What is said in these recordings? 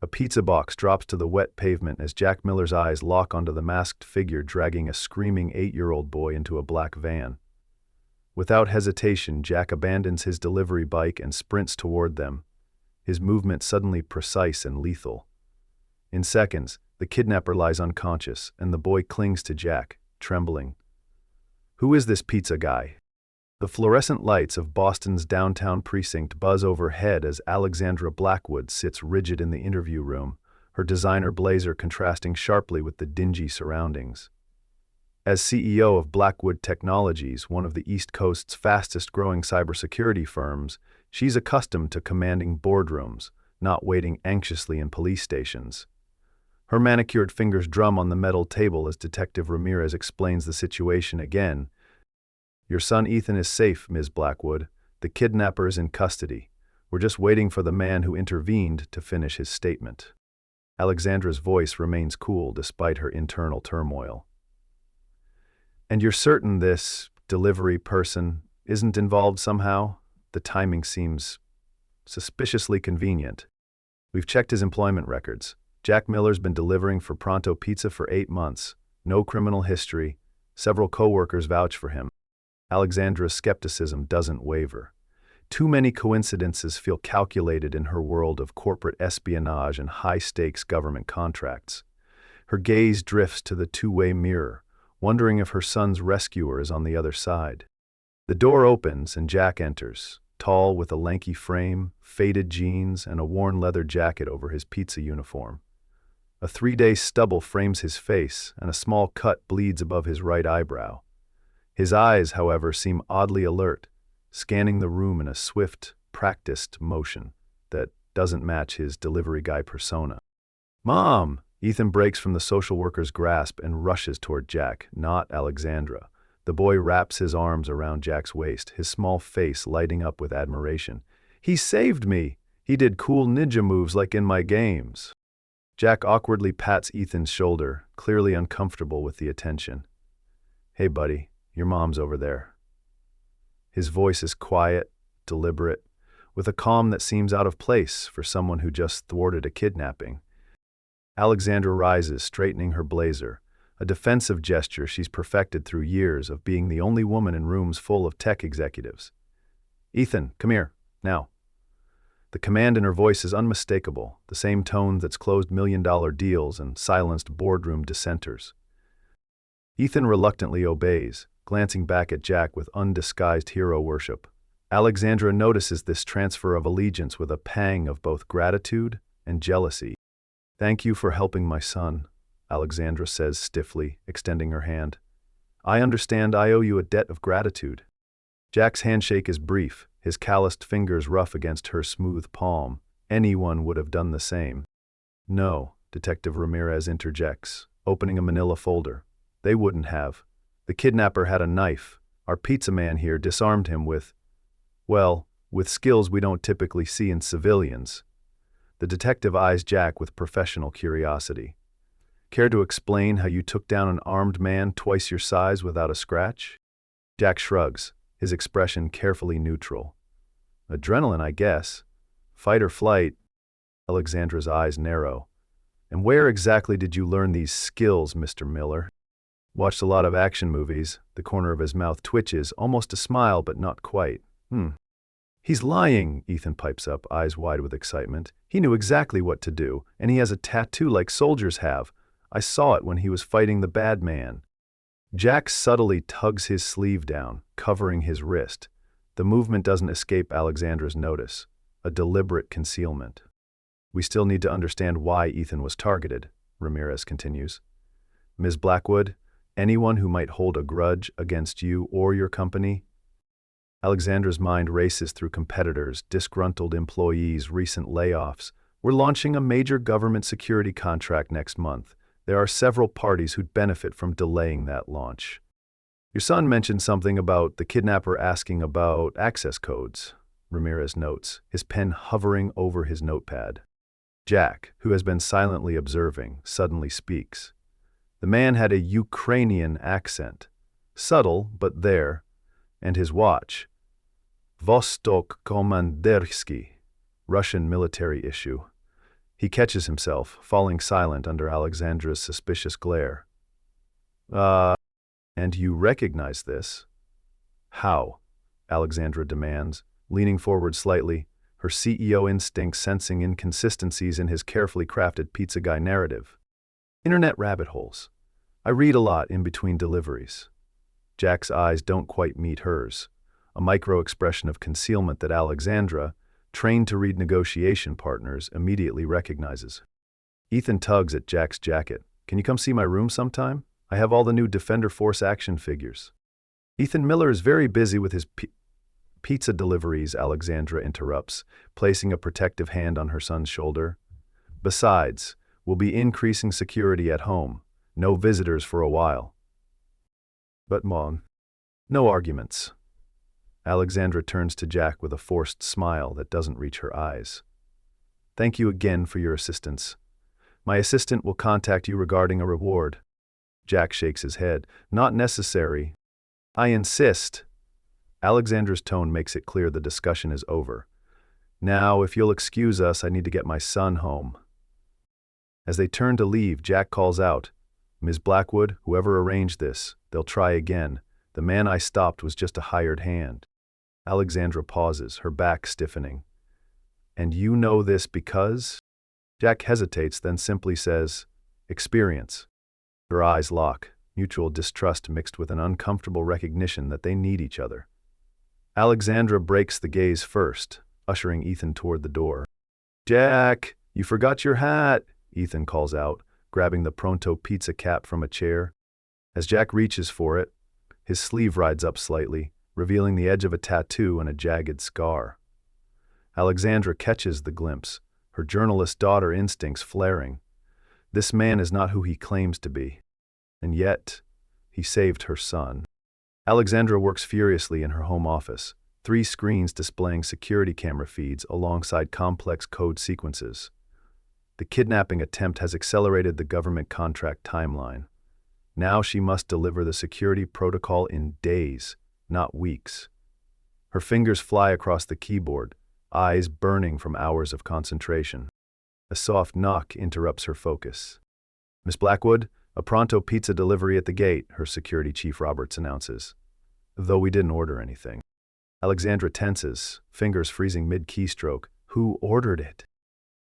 A pizza box drops to the wet pavement as Jack Miller's eyes lock onto the masked figure dragging a screaming 8-year-old boy into a black van. Without hesitation, Jack abandons his delivery bike and sprints toward them, his movement suddenly precise and lethal. In seconds, the kidnapper lies unconscious, and the boy clings to Jack, trembling. "Who is this pizza guy?" The fluorescent lights of Boston's downtown precinct buzz overhead as Alexandra Blackwood sits rigid in the interview room, her designer blazer contrasting sharply with the dingy surroundings. As CEO of Blackwood Technologies, one of the East Coast's fastest-growing cybersecurity firms, she's accustomed to commanding boardrooms, not waiting anxiously in police stations. Her manicured fingers drum on the metal table as Detective Ramirez explains the situation again. "Your son Ethan is safe, Ms. Blackwood. The kidnapper is in custody. We're just waiting for the man who intervened to finish his statement." Alexandra's voice remains cool despite her internal turmoil. "And you're certain this delivery person isn't involved somehow? The timing seems suspiciously convenient. We've checked his employment records. Jack Miller's been delivering for Pronto Pizza for 8 months. No criminal history. Several co-workers vouch for him." Alexandra's skepticism doesn't waver. Too many coincidences feel calculated in her world of corporate espionage and high-stakes government contracts. Her gaze drifts to the two-way mirror, wondering if her son's rescuer is on the other side. The door opens and Jack enters, tall with a lanky frame, faded jeans, and a worn leather jacket over his pizza uniform. A 3-day stubble frames his face, and a small cut bleeds above his right eyebrow. His eyes, however, seem oddly alert, scanning the room in a swift, practiced motion that doesn't match his delivery guy persona. "Mom!" Ethan breaks from the social worker's grasp and rushes toward Jack, not Alexandra. The boy wraps his arms around Jack's waist, his small face lighting up with admiration. "He saved me! He did cool ninja moves like in my games." Jack awkwardly pats Ethan's shoulder, clearly uncomfortable with the attention. "Hey, buddy. Your mom's over there." His voice is quiet, deliberate, with a calm that seems out of place for someone who just thwarted a kidnapping. Alexandra rises, straightening her blazer, a defensive gesture she's perfected through years of being the only woman in rooms full of tech executives. "Ethan, come here, now." The command in her voice is unmistakable, the same tone that's closed million-dollar deals and silenced boardroom dissenters. Ethan reluctantly obeys, glancing back at Jack with undisguised hero worship. Alexandra notices this transfer of allegiance with a pang of both gratitude and jealousy. "Thank you for helping my son," Alexandra says stiffly, extending her hand. "I understand I owe you a debt of gratitude." Jack's handshake is brief, his calloused fingers rough against her smooth palm. Anyone would have done the same. "No," Detective Ramirez interjects, opening a manila folder. "They wouldn't have. The kidnapper had a knife. Our pizza man here disarmed him with skills we don't typically see in civilians." The detective eyes Jack with professional curiosity. "Care to explain how you took down an armed man twice your size without a scratch?" Jack shrugs, his expression carefully neutral. "Adrenaline, I guess. Fight or flight." Alexandra's eyes narrow. "And where exactly did you learn these skills, Mr. Miller?" "Watched a lot of action movies." The corner of his mouth twitches, almost a smile, but not quite. "He's lying," Ethan pipes up, eyes wide with excitement. "He knew exactly what to do, and he has a tattoo like soldiers have. I saw it when he was fighting the bad man." Jack subtly tugs his sleeve down, covering his wrist. The movement doesn't escape Alexandra's notice, a deliberate concealment. "We still need to understand why Ethan was targeted," Ramirez continues. "Ms. Blackwood, anyone who might hold a grudge against you or your company?" Alexandra's mind races through competitors, disgruntled employees, recent layoffs. "We're launching a major government security contract next month. There are several parties who'd benefit from delaying that launch. Your son mentioned something about the kidnapper asking about access codes," Ramirez notes, his pen hovering over his notepad. Jack, who has been silently observing, suddenly speaks. The man had a Ukrainian accent, subtle but there, and his watch. Vostok Komandersky, Russian military issue. He catches himself, falling silent under Alexandra's suspicious glare. And you recognize this? How? Alexandra demands, leaning forward slightly, her CEO instinct sensing inconsistencies in his carefully crafted pizza guy narrative. Internet rabbit holes. I read a lot in between deliveries. Jack's eyes don't quite meet hers, a micro-expression of concealment that Alexandra, trained to read negotiation partners, immediately recognizes. Ethan tugs at Jack's jacket. Can you come see my room sometime? I have all the new Defender Force action figures. Ethan Miller is very busy with his pizza deliveries, Alexandra interrupts, placing a protective hand on her son's shoulder. Besides, we'll be increasing security at home. No visitors for a while. But Mom, no arguments. Alexandra turns to Jack with a forced smile that doesn't reach her eyes. Thank you again for your assistance. My assistant will contact you regarding a reward. Jack shakes his head. Not necessary. I insist. Alexandra's tone makes it clear the discussion is over. Now, if you'll excuse us, I need to get my son home. As they turn to leave, Jack calls out, Ms. Blackwood, whoever arranged this, they'll try again. The man I stopped was just a hired hand. Alexandra pauses, her back stiffening. And you know this because? Jack hesitates, then simply says, experience. Her eyes lock, mutual distrust mixed with an uncomfortable recognition that they need each other. Alexandra breaks the gaze first, ushering Ethan toward the door. Jack, you forgot your hat, Ethan calls out, grabbing the Pronto pizza cap from a chair. As Jack reaches for it, his sleeve rides up slightly, revealing the edge of a tattoo and a jagged scar. Alexandra catches the glimpse, her journalist daughter instincts flaring. This man is not who he claims to be. And yet, he saved her son. Alexandra works furiously in her home office, 3 screens displaying security camera feeds alongside complex code sequences. The kidnapping attempt has accelerated the government contract timeline. Now she must deliver the security protocol in days, not weeks. Her fingers fly across the keyboard, eyes burning from hours of concentration. A soft knock interrupts her focus. Miss Blackwood, a Pronto pizza delivery at the gate, her security chief Roberts announces. Though we didn't order anything. Alexandra tenses, fingers freezing mid-keystroke. Who ordered it?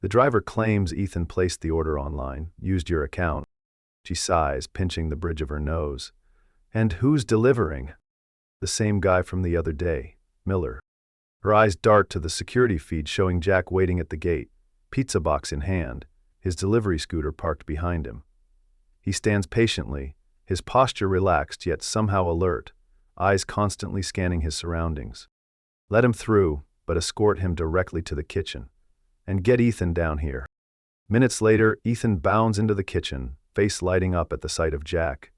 The driver claims Ethan placed the order online, used your account. She sighs, pinching the bridge of her nose. And who's delivering? The same guy from the other day, Miller. Her eyes dart to the security feed showing Jack waiting at the gate, pizza box in hand, his delivery scooter parked behind him. He stands patiently, his posture relaxed yet somehow alert, eyes constantly scanning his surroundings. Let him through, but escort him directly to the kitchen. And get Ethan down here. Minutes later, Ethan bounds into the kitchen, face lighting up at the sight of Jack.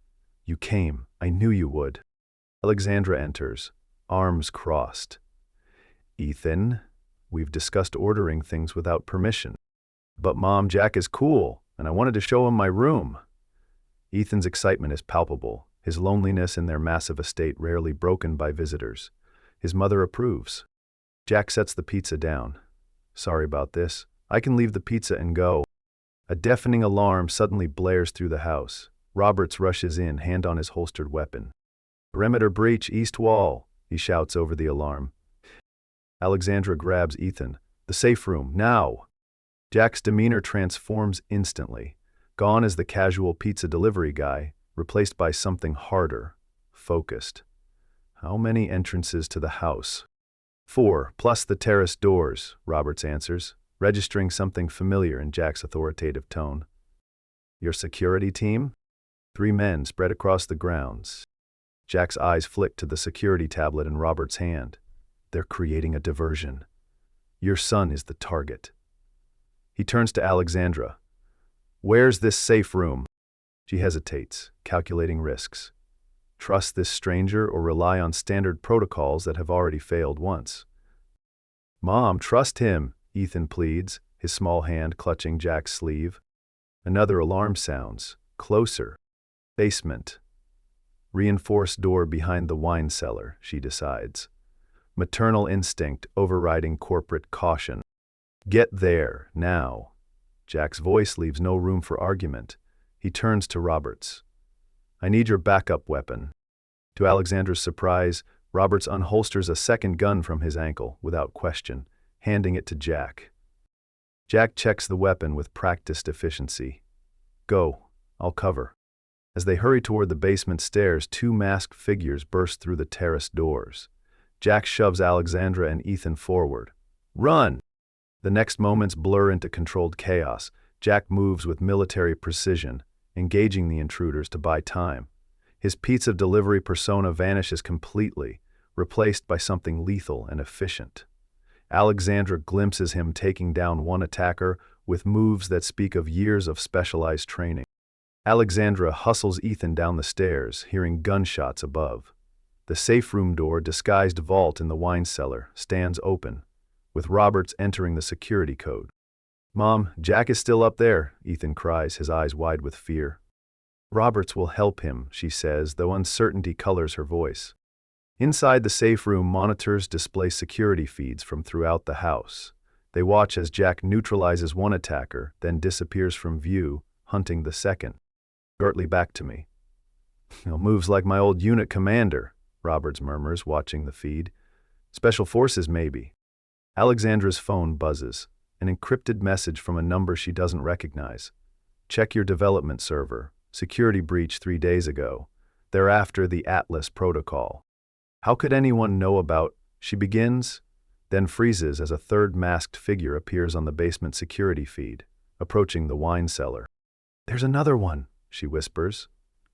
You came. I knew you would. Alexandra enters, arms crossed. Ethan, we've discussed ordering things without permission. But Mom, Jack is cool, and I wanted to show him my room. Ethan's excitement is palpable, his loneliness in their massive estate rarely broken by visitors. His mother approves. Jack sets the pizza down. Sorry about this. I can leave the pizza and go. A deafening alarm suddenly blares through the house. Roberts rushes in, hand on his holstered weapon. Perimeter breach, east wall, he shouts over the alarm. Alexandra grabs Ethan. The safe room, now! Jack's demeanor transforms instantly. Gone is the casual pizza delivery guy, replaced by something harder, focused. How many entrances to the house? 4, plus the terrace doors, Roberts answers, registering something familiar in Jack's authoritative tone. Your security team? 3 men spread across the grounds. Jack's eyes flick to the security tablet in Robert's hand. They're creating a diversion. Your son is the target. He turns to Alexandra. Where's this safe room? She hesitates, calculating risks. Trust this stranger or rely on standard protocols that have already failed once. Mom, trust him, Ethan pleads, his small hand clutching Jack's sleeve. Another alarm sounds, closer. Basement. Reinforced door behind the wine cellar, she decides. Maternal instinct overriding corporate caution. Get there, now. Jack's voice leaves no room for argument. He turns to Roberts. I need your backup weapon. To Alexandra's surprise, Roberts unholsters a second gun from his ankle, without question, handing it to Jack. Jack checks the weapon with practiced efficiency. Go, I'll cover. As they hurry toward the basement stairs, two masked figures burst through the terrace doors. Jack shoves Alexandra and Ethan forward. Run! The next moments blur into controlled chaos. Jack moves with military precision, engaging the intruders to buy time. His pizza delivery persona vanishes completely, replaced by something lethal and efficient. Alexandra glimpses him taking down one attacker with moves that speak of years of specialized training. Alexandra hustles Ethan down the stairs, hearing gunshots above. The safe room door, disguised vault in the wine cellar, stands open, with Roberts entering the security code. Mom, Jack is still up there, Ethan cries, his eyes wide with fear. Roberts will help him, she says, though uncertainty colors her voice. Inside the safe room, monitors display security feeds from throughout the house. They watch as Jack neutralizes one attacker, then disappears from view, hunting the second. Shortly back to me. Moves like my old unit commander, Roberts murmurs, watching the feed. Special forces, maybe. Alexandra's phone buzzes, an encrypted message from a number she doesn't recognize. Check your development server. Security breach 3 days ago. Thereafter, the Atlas protocol. How could anyone know about? She begins, then freezes as a third masked figure appears on the basement security feed, approaching the wine cellar. There's another one, she whispers,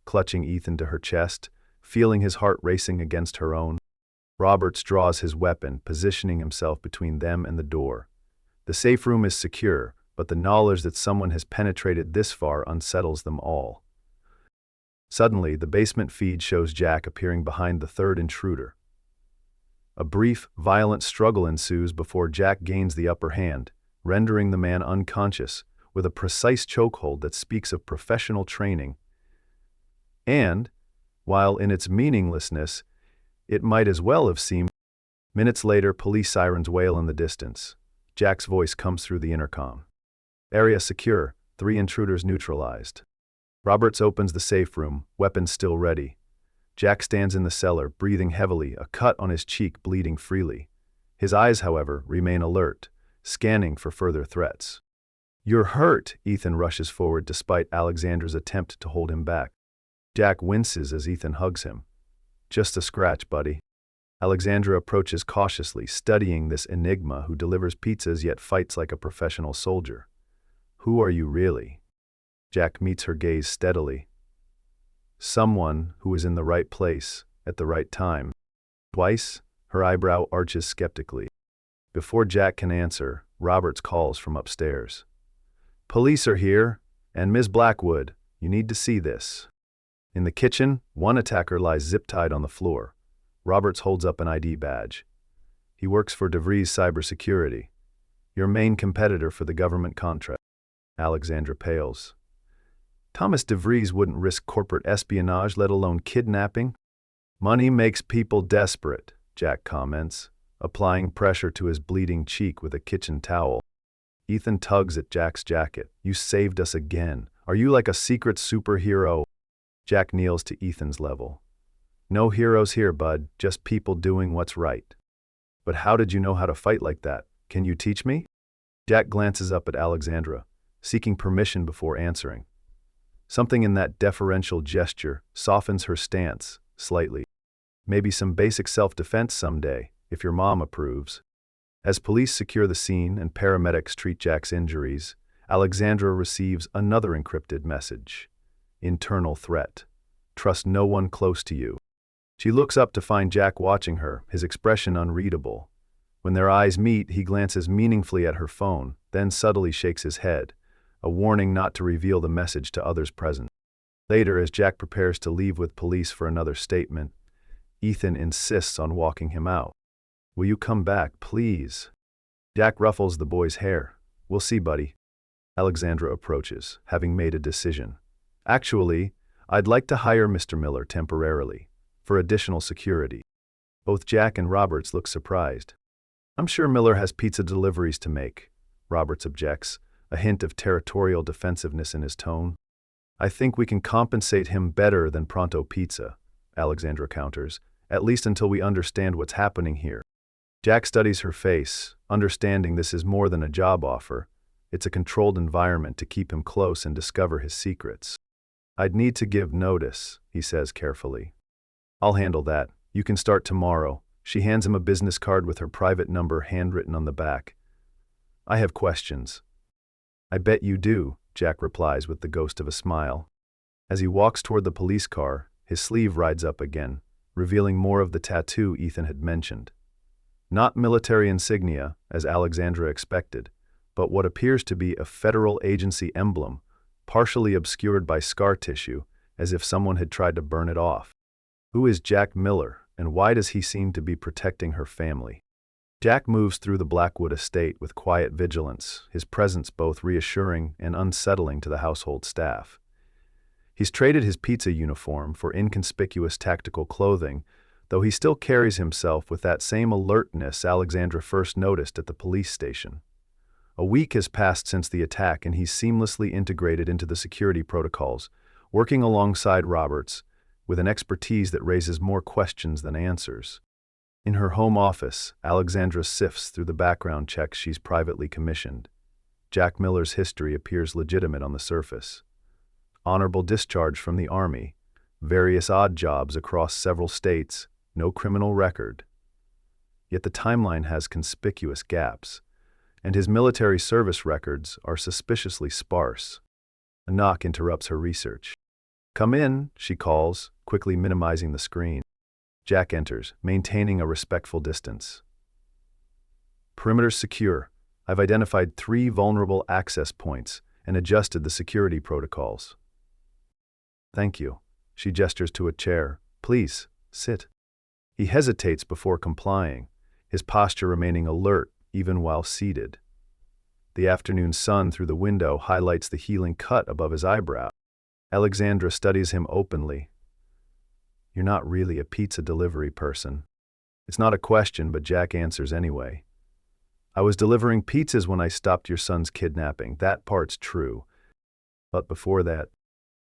clutching Ethan to her chest, feeling his heart racing against her own. Roberts draws his weapon, positioning himself between them and the door. The safe room is secure, but the knowledge that someone has penetrated this far unsettles them all. Suddenly, the basement feed shows Jack appearing behind the third intruder. A brief, violent struggle ensues before Jack gains the upper hand, rendering the man unconscious, with a precise chokehold that speaks of professional training. And, while in its meaninglessness, it might as well have seemed. Minutes later, police sirens wail in the distance. Jack's voice comes through the intercom. Area secure, 3 intruders neutralized. Roberts opens the safe room, weapons still ready. Jack stands in the cellar, breathing heavily, a cut on his cheek bleeding freely. His eyes, however, remain alert, scanning for further threats. You're hurt, Ethan rushes forward despite Alexandra's attempt to hold him back. Jack winces as Ethan hugs him. Just a scratch, buddy. Alexandra approaches cautiously, studying this enigma who delivers pizzas yet fights like a professional soldier. Who are you really? Jack meets her gaze steadily. Someone who is in the right place, at the right time. Twice, her eyebrow arches skeptically. Before Jack can answer, Roberts calls from upstairs. Police are here, and Ms. Blackwood, you need to see this. In the kitchen, one attacker lies zip-tied on the floor. Roberts holds up an ID badge. He works for DeVries Cybersecurity, your main competitor for the government contract. Alexandra pales. Thomas DeVries wouldn't risk corporate espionage, let alone kidnapping. Money makes people desperate, Jack comments, applying pressure to his bleeding cheek with a kitchen towel. Ethan tugs at Jack's jacket. You saved us again. Are you like a secret superhero? Jack kneels to Ethan's level. No heroes here, bud, just people doing what's right. But how did you know how to fight like that? Can you teach me? Jack glances up at Alexandra, seeking permission before answering. Something in that deferential gesture softens her stance slightly. Maybe some basic self-defense someday, if your mom approves. As police secure the scene and paramedics treat Jack's injuries, Alexandra receives another encrypted message. Internal threat. Trust no one close to you. She looks up to find Jack watching her, his expression unreadable. When their eyes meet, he glances meaningfully at her phone, then subtly shakes his head, a warning not to reveal the message to others present. Later, as Jack prepares to leave with police for another statement, Ethan insists on walking him out. Will you come back, please? Jack ruffles the boy's hair. We'll see, buddy. Alexandra approaches, having made a decision. Actually, I'd like to hire Mr. Miller temporarily, for additional security. Both Jack and Roberts look surprised. I'm sure Miller has pizza deliveries to make, Roberts objects, a hint of territorial defensiveness in his tone. I think we can compensate him better than Pronto Pizza, Alexandra counters, at least until we understand what's happening here. Jack studies her face, understanding this is more than a job offer. It's a controlled environment to keep him close and discover his secrets. I'd need to give notice, he says carefully. I'll handle that. You can start tomorrow. She hands him a business card with her private number handwritten on the back. I have questions. I bet you do, Jack replies with the ghost of a smile. As he walks toward the police car, his sleeve rides up again, revealing more of the tattoo Ethan had mentioned. Not military insignia, as Alexandra expected, but what appears to be a federal agency emblem, partially obscured by scar tissue, as if someone had tried to burn it off. Who is Jack Miller, and why does he seem to be protecting her family? Jack moves through the Blackwood estate with quiet vigilance, his presence both reassuring and unsettling to the household staff. He's traded his pizza uniform for inconspicuous tactical clothing, though he still carries himself with that same alertness Alexandra first noticed at the police station. A week has passed since the attack, and he's seamlessly integrated into the security protocols, working alongside Roberts, with an expertise that raises more questions than answers. In her home office, Alexandra sifts through the background checks she's privately commissioned. Jack Miller's history appears legitimate on the surface. Honorable discharge from the Army, various odd jobs across several states, no criminal record. Yet the timeline has conspicuous gaps, and his military service records are suspiciously sparse. A knock interrupts her research. Come in, she calls, quickly minimizing the screen. Jack enters, maintaining a respectful distance. Perimeter secure. I've identified 3 vulnerable access points and adjusted the security protocols. Thank you. She gestures to a chair. Please, sit. He hesitates before complying, his posture remaining alert even while seated. The afternoon sun through the window highlights the healing cut above his eyebrow. Alexandra studies him openly. You're not really a pizza delivery person. It's not a question, but Jack answers anyway. I was delivering pizzas when I stopped your son's kidnapping. That part's true. But before that,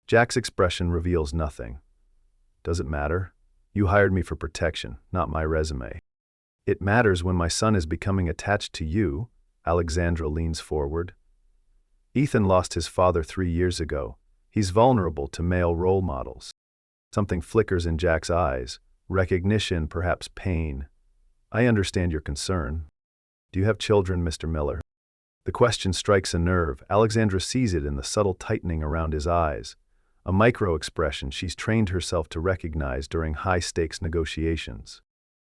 Jack's expression reveals nothing. Does it matter? You hired me for protection, not my resume. It matters when my son is becoming attached to you. Alexandra leans forward. Ethan lost his father 3 years ago. He's vulnerable to male role models. Something flickers in Jack's eyes, recognition, perhaps pain. I understand your concern. Do you have children, Mr. Miller? The question strikes a nerve. Alexandra sees it in the subtle tightening around his eyes, a micro-expression she's trained herself to recognize during high-stakes negotiations.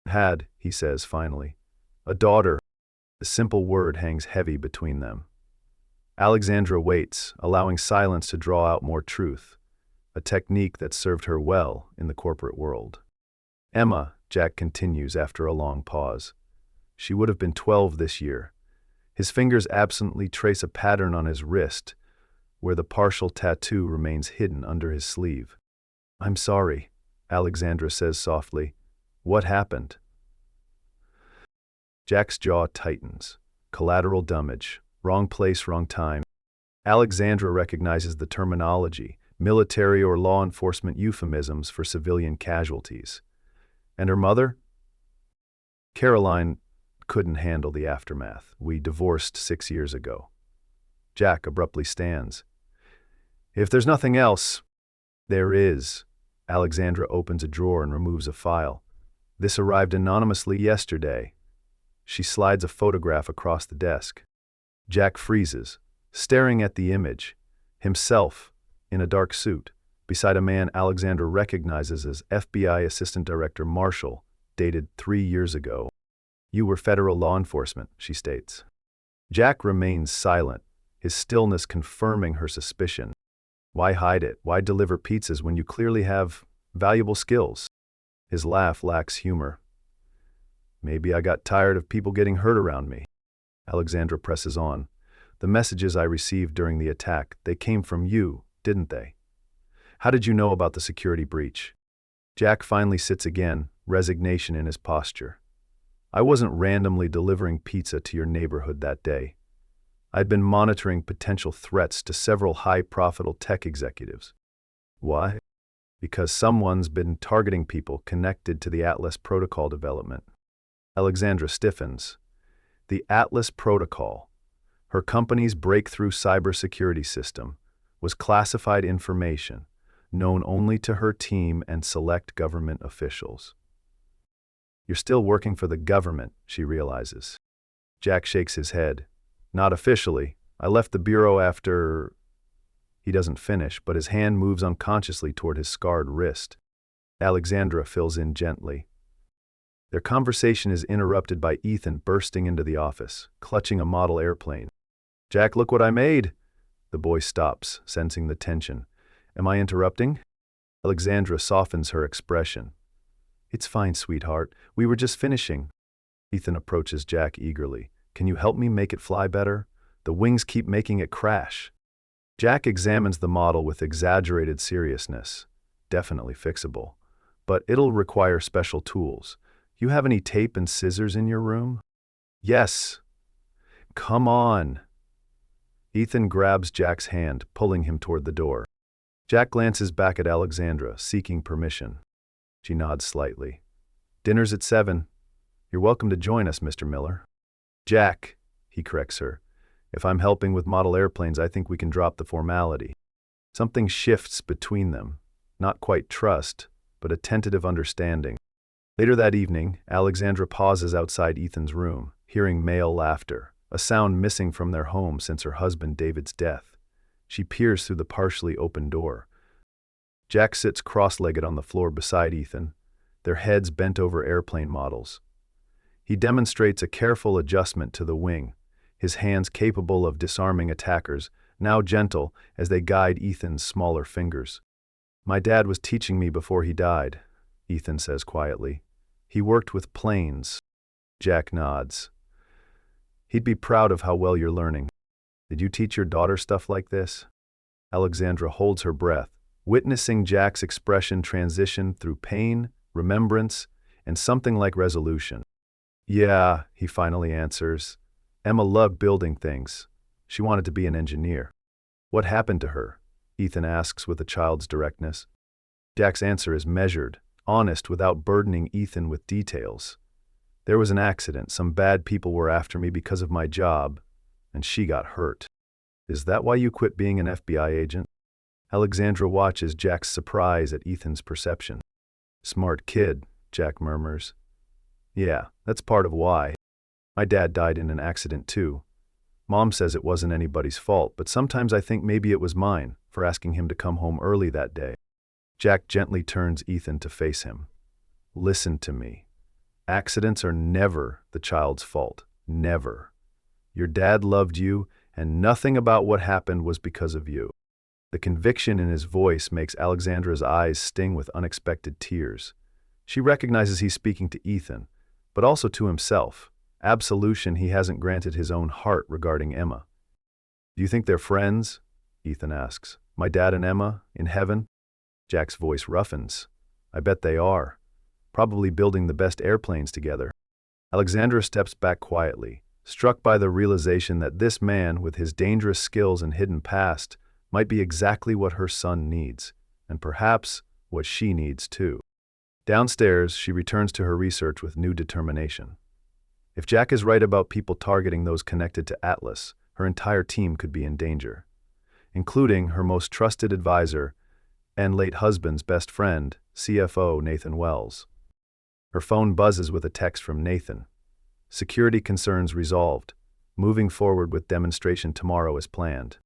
Had, he says finally, a daughter. The simple word hangs heavy between them. Alexandra waits, allowing silence to draw out more truth, a technique that served her well in the corporate world. Emma, Jack continues after a long pause. She would have been 12 this year. His fingers absently trace a pattern on his wrist, where the partial tattoo remains hidden under his sleeve. I'm sorry, Alexandra says softly. What happened? Jack's jaw tightens. Collateral damage. Wrong place, wrong time. Alexandra recognizes the terminology, military or law enforcement euphemisms for civilian casualties. And her mother? Caroline couldn't handle the aftermath. We divorced 6 years ago. Jack abruptly stands. If there's nothing else, there is. Alexandra opens a drawer and removes a file. This arrived anonymously yesterday. She slides a photograph across the desk. Jack freezes, staring at the image, himself, in a dark suit, beside a man Alexandra recognizes as FBI Assistant Director Marshall, dated 3 years ago. You were federal law enforcement, she states. Jack remains silent, his stillness confirming her suspicion. Why hide it? Why deliver pizzas when you clearly have valuable skills? His laugh lacks humor. Maybe I got tired of people getting hurt around me. Alexandra presses on. The messages I received during the attack, they came from you, didn't they? How did you know about the security breach? Jack finally sits again, resignation in his posture. I wasn't randomly delivering pizza to your neighborhood that day. I'd been monitoring potential threats to several high-profile tech executives. Why? Because someone's been targeting people connected to the Atlas protocol development. Alexandra stiffens. The Atlas protocol, her company's breakthrough cybersecurity system, was classified information known only to her team and select government officials. You're still working for the government, she realizes. Jack shakes his head. Not officially. I left the bureau after... He doesn't finish, but his hand moves unconsciously toward his scarred wrist. Alexandra fills in gently. Their conversation is interrupted by Ethan bursting into the office, clutching a model airplane. Jack, look what I made! The boy stops, sensing the tension. Am I interrupting? Alexandra softens her expression. It's fine, sweetheart. We were just finishing. Ethan approaches Jack eagerly. Can you help me make it fly better? The wings keep making it crash. Jack examines the model with exaggerated seriousness. Definitely fixable. But it'll require special tools. You have any tape and scissors in your room? Yes. Come on. Ethan grabs Jack's hand, pulling him toward the door. Jack glances back at Alexandra, seeking permission. She nods slightly. Dinner's at 7. You're welcome to join us, Mr. Miller. Jack, he corrects her. If I'm helping with model airplanes, I think we can drop the formality. Something shifts between them. Not quite trust, but a tentative understanding. Later that evening, Alexandra pauses outside Ethan's room, hearing male laughter, a sound missing from their home since her husband David's death. She peers through the partially open door. Jack sits cross-legged on the floor beside Ethan, their heads bent over airplane models. He demonstrates a careful adjustment to the wing, his hands capable of disarming attackers, now gentle as they guide Ethan's smaller fingers. My dad was teaching me before he died, Ethan says quietly. He worked with planes. Jack nods. He'd be proud of how well you're learning. Did you teach your daughter stuff like this? Alexandra holds her breath, witnessing Jack's expression transition through pain, remembrance, and something like resolution. Yeah, he finally answers. Emma loved building things. She wanted to be an engineer. What happened to her? Ethan asks with a child's directness. Jack's answer is measured, honest without burdening Ethan with details. There was an accident. Some bad people were after me because of my job, and she got hurt. Is that why you quit being an FBI agent? Alexandra watches Jack's surprise at Ethan's perception. Smart kid, Jack murmurs. Yeah, that's part of why. My dad died in an accident too. Mom says it wasn't anybody's fault, but sometimes I think maybe it was mine for asking him to come home early that day. Jack gently turns Ethan to face him. Listen to me. Accidents are never the child's fault. Never. Your dad loved you, and nothing about what happened was because of you. The conviction in his voice makes Alexandra's eyes sting with unexpected tears. She recognizes he's speaking to Ethan, but also to himself. Absolution he hasn't granted his own heart regarding Emma. Do you think they're friends? Ethan asks. My dad and Emma, in heaven? Jack's voice roughens. I bet they are. Probably building the best airplanes together. Alexandra steps back quietly, struck by the realization that this man, with his dangerous skills and hidden past, might be exactly what her son needs, and perhaps what she needs too. Downstairs, she returns to her research with new determination. If Jack is right about people targeting those connected to Atlas, her entire team could be in danger, including her most trusted advisor and late husband's best friend, CFO Nathan Wells. Her phone buzzes with a text from Nathan. Security concerns resolved. Moving forward with demonstration tomorrow as planned.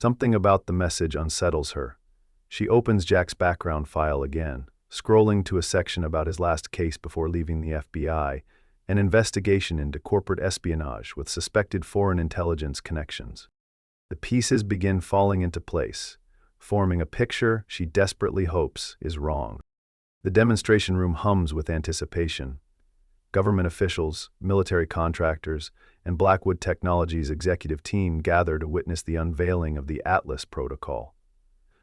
Something about the message unsettles her. She opens Jack's background file again, scrolling to a section about his last case before leaving the FBI, an investigation into corporate espionage with suspected foreign intelligence connections. The pieces begin falling into place, forming a picture she desperately hopes is wrong. The demonstration room hums with anticipation. Government officials, military contractors, and Blackwood Technologies' executive team gather to witness the unveiling of the Atlas protocol,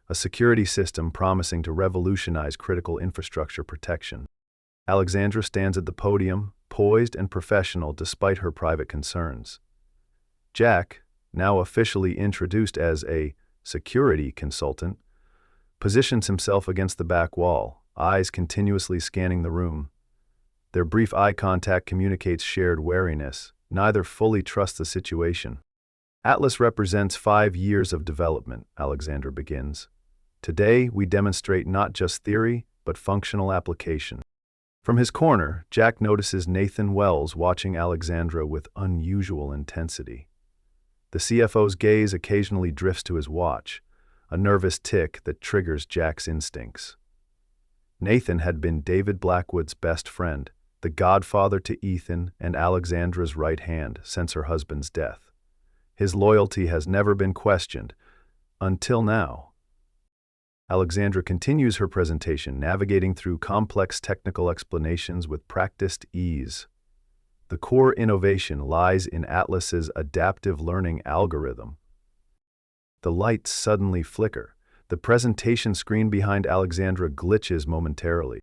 a security system promising to revolutionize critical infrastructure protection. Alexandra stands at the podium, poised and professional despite her private concerns. Jack, now officially introduced as a security consultant, positions himself against the back wall, eyes continuously scanning the room. Their brief eye contact communicates shared wariness. Neither fully trusts the situation. Atlas represents 5 years of development, Alexandra begins. Today, we demonstrate not just theory, but functional application. From his corner, Jack notices Nathan Wells watching Alexandra with unusual intensity. The CFO's gaze occasionally drifts to his watch, a nervous tick that triggers Jack's instincts. Nathan had been David Blackwood's best friend, the godfather to Ethan and Alexandra's right hand since her husband's death. His loyalty has never been questioned, until now. Alexandra continues her presentation, navigating through complex technical explanations with practiced ease. The core innovation lies in Atlas's adaptive learning algorithm. The lights suddenly flicker. The presentation screen behind Alexandra glitches momentarily.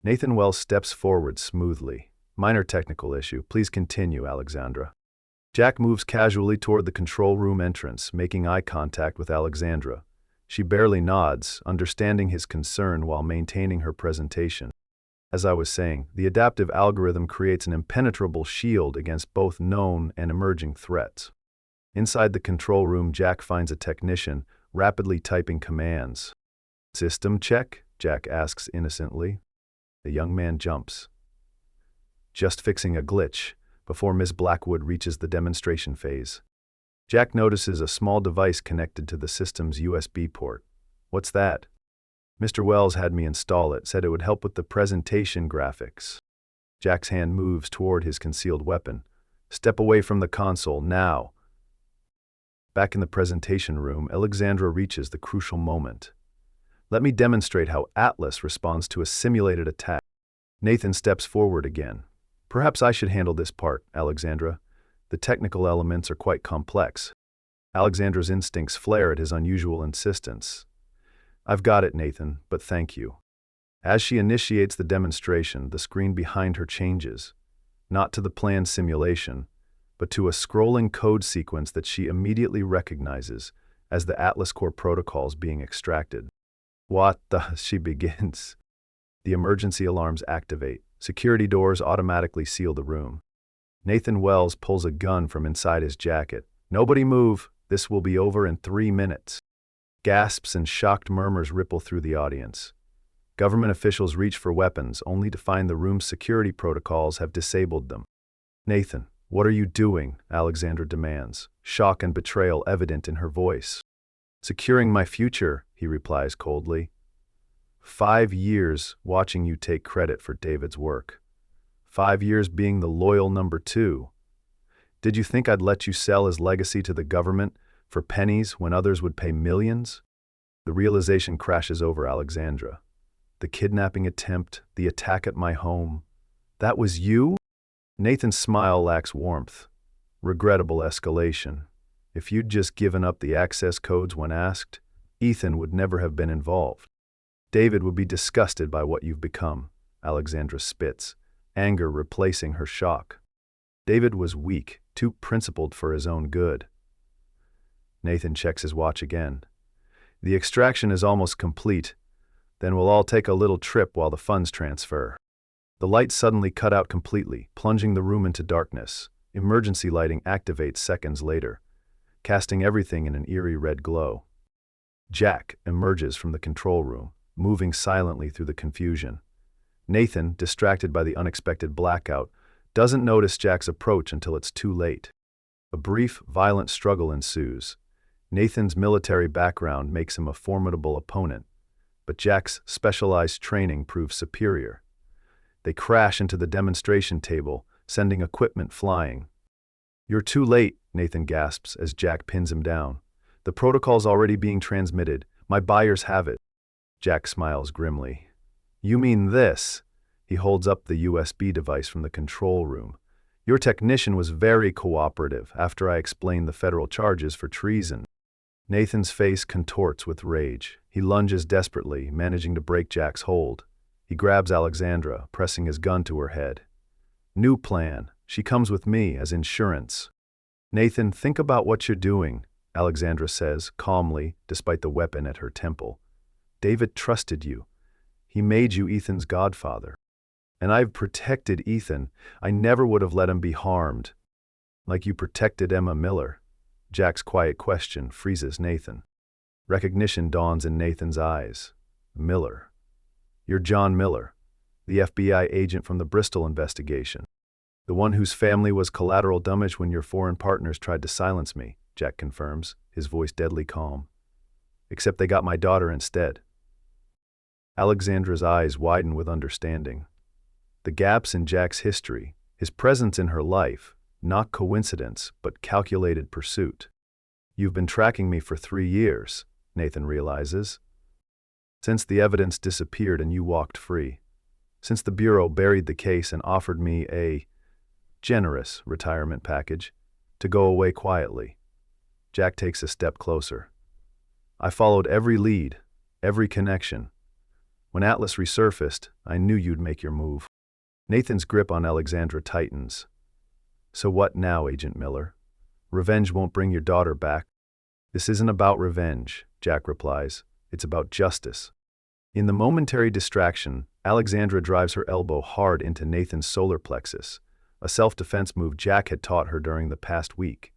Nathan Wells steps forward smoothly. Minor technical issue. Please continue, Alexandra. Jack moves casually toward the control room entrance, making eye contact with Alexandra. She barely nods, understanding his concern while maintaining her presentation. As I was saying, the adaptive algorithm creates an impenetrable shield against both known and emerging threats. Inside the control room, Jack finds a technician, rapidly typing commands. "System check?" Jack asks innocently. The young man jumps. "Just fixing a glitch," before Miss Blackwood reaches the demonstration phase. Jack notices a small device connected to the system's USB port. "What's that?" "Mr. Wells had me install it, said it would help with the presentation graphics." Jack's hand moves toward his concealed weapon. "Step away from the console, now." Back in the presentation room, Alexandra reaches the crucial moment. "Let me demonstrate how Atlas responds to a simulated attack." Nathan steps forward again. "Perhaps I should handle this part, Alexandra. The technical elements are quite complex." Alexandra's instincts flare at his unusual insistence. "I've got it, Nathan, but thank you." As she initiates the demonstration, the screen behind her changes, not to the planned simulation, but to a scrolling code sequence that she immediately recognizes as the Atlas core protocols being extracted. "What the?" she begins. The emergency alarms activate. Security doors automatically seal the room. Nathan Wells pulls a gun from inside his jacket. "Nobody move. This will be over in 3 minutes." Gasps and shocked murmurs ripple through the audience. Government officials reach for weapons, only to find the room's security protocols have disabled them. "Nathan, what are you doing?" Alexandra demands, shock and betrayal evident in her voice. "Securing my future," he replies coldly. 5 years watching you take credit for David's work. 5 years being the loyal number 2. Did you think I'd let you sell his legacy to the government for pennies when others would pay millions? The realization crashes over Alexandra. The kidnapping attempt, the attack at my home. That was you? Nathan's smile lacks warmth. Regrettable escalation. If you'd just given up the access codes when asked, Ethan would never have been involved. David would be disgusted by what you've become, Alexandra spits, anger replacing her shock. David was weak, too principled for his own good. Nathan checks his watch again. The extraction is almost complete. Then we'll all take a little trip while the funds transfer. The lights suddenly cut out completely, plunging the room into darkness. Emergency lighting activates seconds later, casting everything in an eerie red glow. Jack emerges from the control room, moving silently through the confusion. Nathan, distracted by the unexpected blackout, doesn't notice Jack's approach until it's too late. A brief, violent struggle ensues. Nathan's military background makes him a formidable opponent, but Jack's specialized training proves superior. They crash into the demonstration table, sending equipment flying. "You're too late," Nathan gasps as Jack pins him down. "The protocol's already being transmitted. My buyers have it." Jack smiles grimly. "You mean this?" He holds up the USB device from the control room. "Your technician was very cooperative after I explained the federal charges for treason." Nathan's face contorts with rage. He lunges desperately, managing to break Jack's hold. He grabs Alexandra, pressing his gun to her head. "New plan. She comes with me as insurance." Nathan, think about what you're doing, Alexandra says, calmly, despite the weapon at her temple. David trusted you. He made you Ethan's godfather. And I've protected Ethan. I never would have let him be harmed. Like you protected Emma Miller. Jack's quiet question freezes Nathan. Recognition dawns in Nathan's eyes. Miller. You're John Miller, the FBI agent from the Bristol investigation. The one whose family was collateral damage when your foreign partners tried to silence me, Jack confirms, his voice deadly calm. Except they got my daughter instead. Alexandra's eyes widen with understanding. The gaps in Jack's history, his presence in her life, not coincidence, but calculated pursuit. You've been tracking me for 3 years, Nathan realizes. Since the evidence disappeared and you walked free. Since the Bureau buried the case and offered me a generous retirement package to go away quietly. Jack takes a step closer. I followed every lead, every connection. When Atlas resurfaced, I knew you'd make your move. Nathan's grip on Alexandra tightens. So what now, Agent Miller? Revenge won't bring your daughter back. This isn't about revenge, Jack replies. It's about justice. In the momentary distraction, Alexandra drives her elbow hard into Nathan's solar plexus, a self-defense move Jack had taught her during the past week.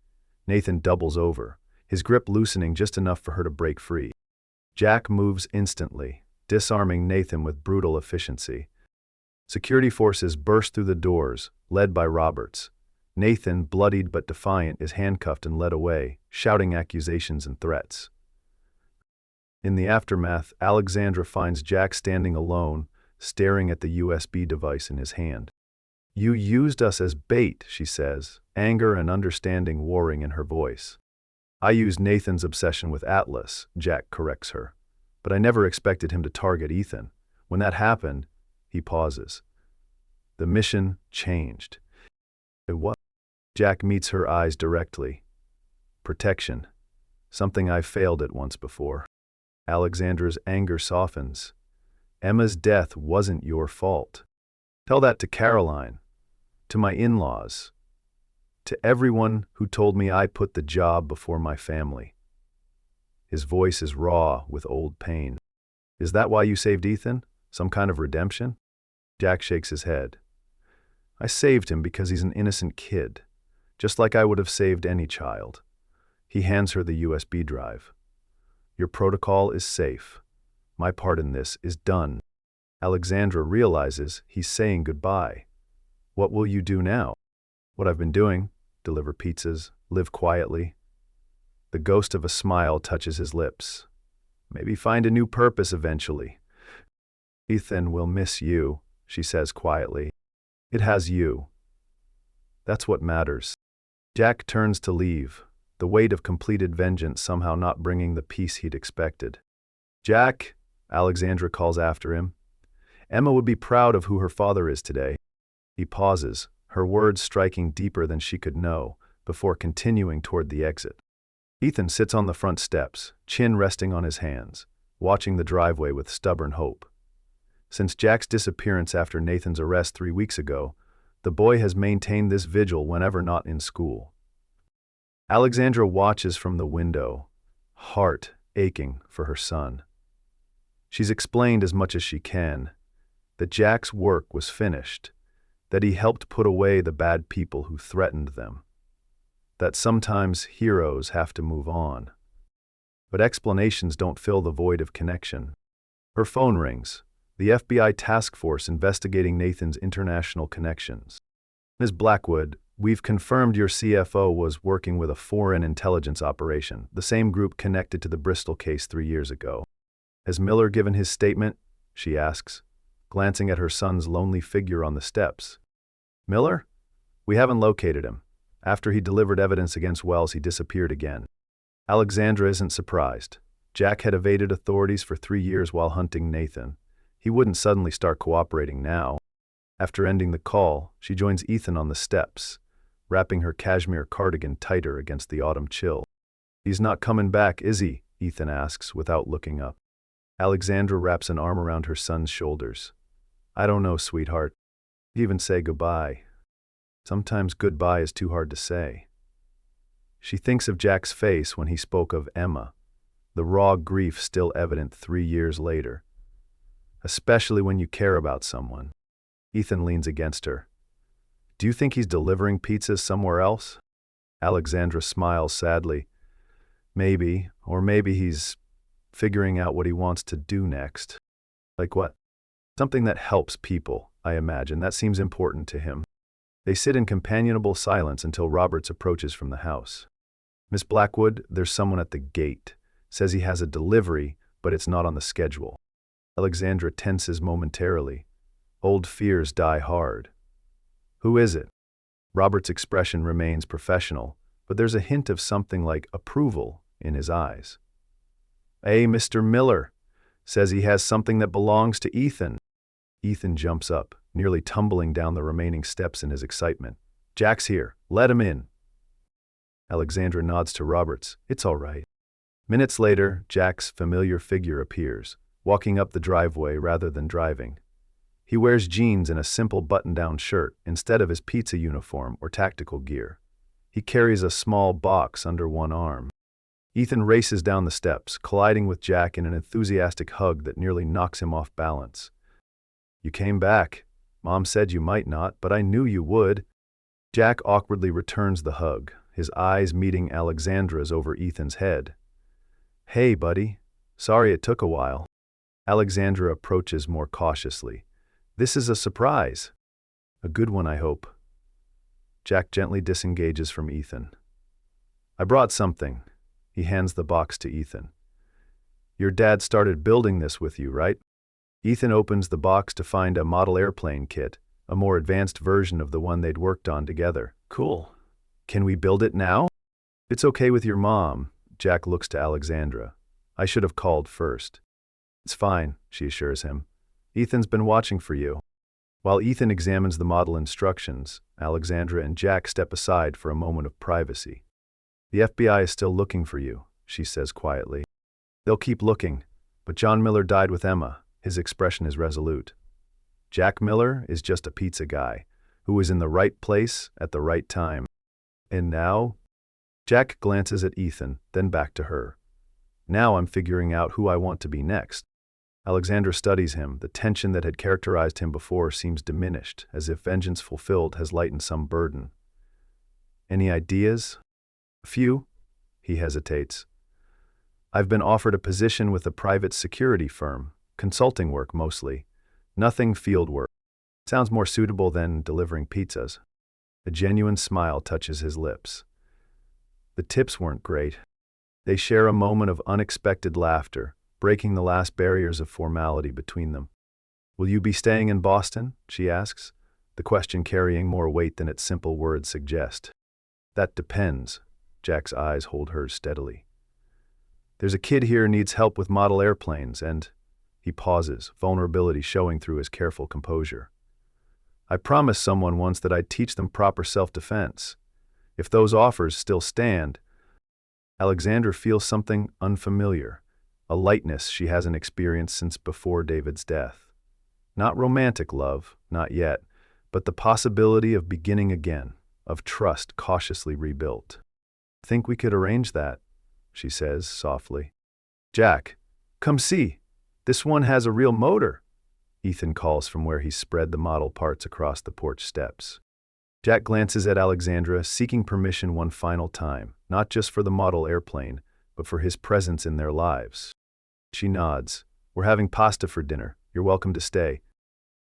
Nathan doubles over, his grip loosening just enough for her to break free. Jack moves instantly, disarming Nathan with brutal efficiency. Security forces burst through the doors, led by Roberts. Nathan, bloodied but defiant, is handcuffed and led away, shouting accusations and threats. In the aftermath, Alexandra finds Jack standing alone, staring at the USB device in his hand. You used us as bait, she says, anger and understanding warring in her voice. I used Nathan's obsession with Atlas, Jack corrects her. But I never expected him to target Ethan. When that happened, he pauses. The mission changed. It was. Jack meets her eyes directly. Protection. Something I failed at once before. Alexandra's anger softens. Emma's death wasn't your fault. Tell that to Caroline, to my in-laws, to everyone who told me I put the job before my family. His voice is raw with old pain. Is that why you saved Ethan? Some kind of redemption? Jack shakes his head. I saved him because he's an innocent kid, just like I would have saved any child. He hands her the USB drive. Your protocol is safe. My part in this is done. Alexandra realizes he's saying goodbye. What will you do now? What I've been doing, deliver pizzas, live quietly. The ghost of a smile touches his lips. Maybe find a new purpose eventually. Ethan will miss you, she says quietly. It has you. That's what matters. Jack turns to leave, the weight of completed vengeance somehow not bringing the peace he'd expected. Jack, Alexandra calls after him. Emma would be proud of who her father is today. He pauses, her words striking deeper than she could know, before continuing toward the exit. Ethan sits on the front steps, chin resting on his hands, watching the driveway with stubborn hope. Since Jack's disappearance after Nathan's arrest 3 weeks ago, the boy has maintained this vigil whenever not in school. Alexandra watches from the window, heart aching for her son. She's explained as much as she can, that Jack's work was finished, that he helped put away the bad people who threatened them, that sometimes heroes have to move on. But explanations don't fill the void of connection. Her phone rings, the FBI task force investigating Nathan's international connections. Ms. Blackwood, we've confirmed your CFO was working with a foreign intelligence operation, the same group connected to the Bristol case 3 years ago. Has Miller given his statement? She asks, glancing at her son's lonely figure on the steps. Miller? We haven't located him. After he delivered evidence against Wells, he disappeared again. Alexandra isn't surprised. Jack had evaded authorities for 3 years while hunting Nathan. He wouldn't suddenly start cooperating now. After ending the call, she joins Ethan on the steps, wrapping her cashmere cardigan tighter against the autumn chill. He's not coming back, is he? Ethan asks without looking up. Alexandra wraps an arm around her son's shoulders. I don't know, sweetheart. Even say goodbye. Sometimes goodbye is too hard to say. She thinks of Jack's face when he spoke of Emma, the raw grief still evident 3 years later. Especially when you care about someone. Ethan leans against her. Do you think he's delivering pizzas somewhere else? Alexandra smiles sadly. Maybe, or maybe he's figuring out what he wants to do next. Like what? Something that helps people, I imagine. That seems important to him. They sit in companionable silence until Roberts approaches from the house. Miss Blackwood, there's someone at the gate. Says he has a delivery, but it's not on the schedule. Alexandra tenses momentarily. Old fears die hard. Who is it? Robert's expression remains professional, but there's a hint of something like approval in his eyes. Mr. Miller. Says he has something that belongs to Ethan. Ethan jumps up, nearly tumbling down the remaining steps in his excitement. Jack's here. Let him in. Alexandra nods to Roberts. It's all right. Minutes later, Jack's familiar figure appears, walking up the driveway rather than driving. He wears jeans and a simple button-down shirt instead of his pizza uniform or tactical gear. He carries a small box under one arm. Ethan races down the steps, colliding with Jack in an enthusiastic hug that nearly knocks him off balance. You came back. Mom said you might not, but I knew you would. Jack awkwardly returns the hug, his eyes meeting Alexandra's over Ethan's head. Hey, buddy. Sorry it took a while. Alexandra approaches more cautiously. This is a surprise. A good one, I hope. Jack gently disengages from Ethan. I brought something. He hands the box to Ethan. Your dad started building this with you, right? Ethan opens the box to find a model airplane kit, a more advanced version of the one they'd worked on together. Cool. Can we build it now? It's okay with your mom. Jack looks to Alexandra. I should have called first. It's fine, she assures him. Ethan's been watching for you. While Ethan examines the model instructions, Alexandra and Jack step aside for a moment of privacy. The FBI is still looking for you, she says quietly. They'll keep looking, but John Miller died with Emma. His expression is resolute. Jack Miller is just a pizza guy, who was in the right place at the right time. And now? Jack glances at Ethan, then back to her. Now I'm figuring out who I want to be next. Alexandra studies him. The tension that had characterized him before seems diminished, as if vengeance fulfilled has lightened some burden. Any ideas? A few. He hesitates. I've been offered a position with a private security firm, consulting work mostly. Nothing field work. Sounds more suitable than delivering pizzas. A genuine smile touches his lips. The tips weren't great. They share a moment of unexpected laughter, breaking the last barriers of formality between them. Will you be staying in Boston? She asks, the question carrying more weight than its simple words suggest. That depends. Jack's eyes hold hers steadily. There's a kid here who needs help with model airplanes, and he pauses, vulnerability showing through his careful composure. I promised someone once that I'd teach them proper self-defense. If those offers still stand, Alexandra feels something unfamiliar, a lightness she hasn't experienced since before David's death. Not romantic love, not yet, but the possibility of beginning again, of trust cautiously rebuilt. Think we could arrange that, she says softly. Jack, come see. This one has a real motor. Ethan calls from where he's spread the model parts across the porch steps. Jack glances at Alexandra, seeking permission one final time, not just for the model airplane, but for his presence in their lives. She nods. We're having pasta for dinner. You're welcome to stay.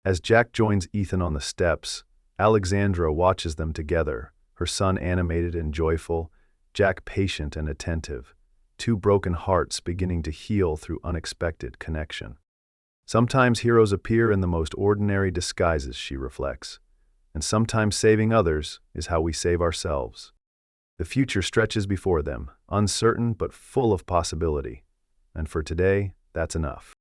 As Jack joins Ethan on the steps, Alexandra watches them together, her son animated and joyful, Jack patient and attentive, two broken hearts beginning to heal through unexpected connection. Sometimes heroes appear in the most ordinary disguises, she reflects, and sometimes saving others is how we save ourselves. The future stretches before them, uncertain but full of possibility, and for today, that's enough.